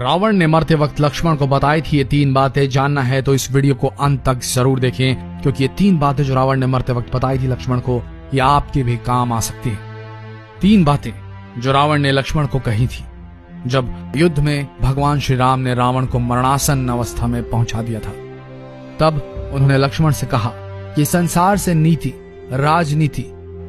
रावण ने मरते वक्त लक्ष्मण को बताई थी ये 3 बातें। जानना है तो इस वीडियो को अंत तक जरूर देखें, क्योंकि ये 3 बातें जो रावण ने मरते वक्त बताई थी लक्ष्मण को, ये आपके भी काम आ सकती है। 3 बातें जो रावण ने लक्ष्मण को कही थी जब युद्ध में भगवान श्री राम ने रावण को मरणासन अवस्था में पहुंचा दिया था। तब उन्होंने लक्ष्मण से कहा कि संसार से नीति, राजनीति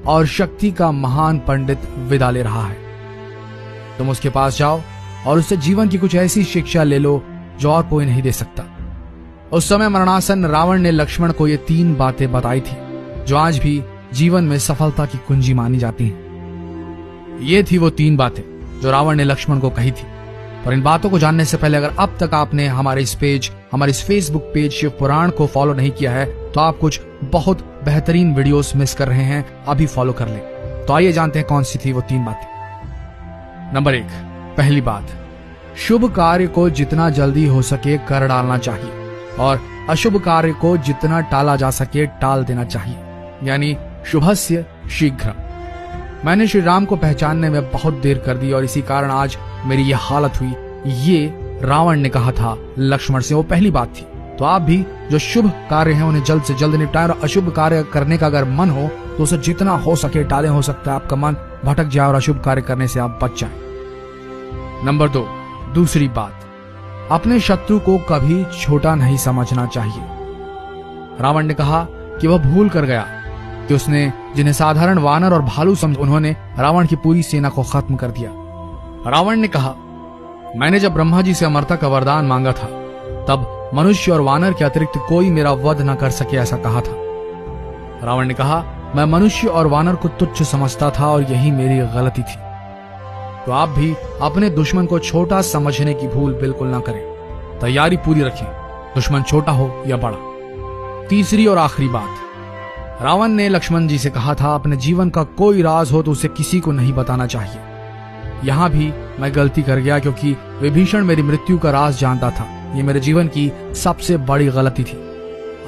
और शक्ति का महान पंडित विदा ले रहा है। तुम उसके पास जाओ और उससे जीवन की कुछ ऐसी शिक्षा ले लो जो और कोई नहीं दे सकता। उस समय मरणासन रावण ने लक्ष्मण को ये 3 बातें बताई थी जो आज भी जीवन में सफलता की कुंजी मानी जाती हैं। ये थी वो 3 बातें जो रावण ने लक्ष्मण को कही थी। और इन बातों को जानने से पहले अगर अब तक आपने हमारे इस फेसबुक पेज शिव पुराण को फॉलो नहीं किया है तो आप कुछ बहुत बेहतरीन वीडियोस मिस कर रहे हैं, अभी फॉलो कर लें। तो आइए जानते हैं कौन सी थी वो 3 बातें। नंबर 1, पहली बात, शुभ कार्य को जितना जल्दी हो सके कर डालना चाहिए और अशुभ कार्य को जितना टाला जा सके टाल देना चाहिए, यानी शुभस्य शीघ्र। मैंने श्री राम को पहचानने में बहुत देर कर दी और इसी कारण आज मेरी यह हालत हुई। ये रावण ने कहा था लक्ष्मण से, वो पहली बात थी। तो आप भी जो शुभ कार्य हैं उन्हें जल्द से जल्द निपटाएं और अशुभ कार्य करने का अगर मन हो तो उसे जितना हो सके टालें। हो सकता है आपका मन भटक जाए और अशुभ कार्य करने से आप बच जाएं। नंबर 2, दूसरी बात, अपने शत्रु को कभी छोटा नहीं समझना चाहिए। रावण ने कहा कि वह भूल कर गया कि उसने जिन्हें साधारण वानर और भालू समझ, उन्होंने रावण की पूरी सेना को खत्म कर दिया। रावण ने कहा, मैंने जब ब्रह्मा जी से अमरता का वरदान मांगा था तब मनुष्य और वानर के अतिरिक्त कोई मेरा वध न कर सके, ऐसा कहा था। रावण ने कहा, मैं मनुष्य और वानर को तुच्छ समझता था और यही मेरी गलती थी। तो आप भी अपने दुश्मन को छोटा समझने की भूल बिल्कुल ना करें। तैयारी पूरी रखें, दुश्मन छोटा हो या बड़ा। तीसरी और आखिरी बात, रावण ने लक्ष्मण जी से कहा था अपने जीवन का कोई राज हो तो उसे किसी को नहीं बताना चाहिए। यहां भी मैं गलती कर गया क्योंकि विभीषण मेरी मृत्यु का राज जानता था। ये मेरे जीवन की सबसे बड़ी गलती थी।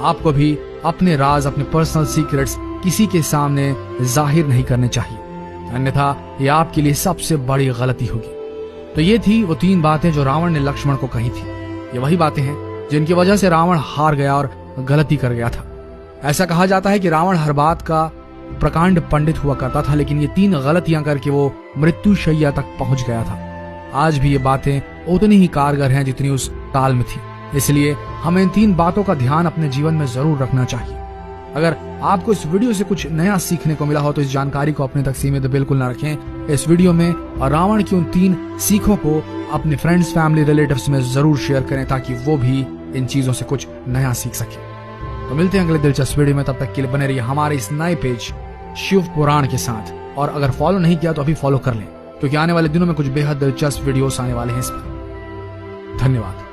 आपको भी अपने राज, अपने पर्सनल सीक्रेट्स किसी के सामने जाहिर नहीं करने चाहिए, अन्यथा ये आपके लिए सबसे बड़ी गलती होगी। तो ये थी वो 3 बातें जो रावण ने लक्ष्मण को कही थी। ये वही बातें हैं जिनकी वजह से रावण हार गया और गलती कर गया था। ऐसा कहा जाता है कि रावण हर बात का प्रकांड पंडित हुआ करता था, लेकिन ये 3 गलतियां करके वो मृत्यु शैया तक पहुंच गया था। आज भी ये बातें उतनी ही कारगर हैं जितनी उस काल में थी। इसलिए हमें इन 3 बातों का ध्यान अपने जीवन में जरूर रखना चाहिए। अगर आपको इस वीडियो से कुछ नया सीखने को मिला हो तो इस जानकारी को अपने तक सीमित बिल्कुल न रखें। इस वीडियो में और रावण की उन 3 सीखों को अपने फ्रेंड्स, फैमिली, रिलेटिव्स में जरूर शेयर करें ताकि वो भी इन चीजों से कुछ नया सीख सके। तो मिलते हैं अगले दिलचस्प वीडियो में, तब तक के लिए बने रहिए हमारे इस नए पेज शिव पुराण के साथ। और अगर फॉलो नहीं किया तो अभी फॉलो कर लें, क्योंकि आने वाले दिनों में कुछ बेहद दिलचस्प वीडियोस आने वाले हैं इस पर। धन्यवाद।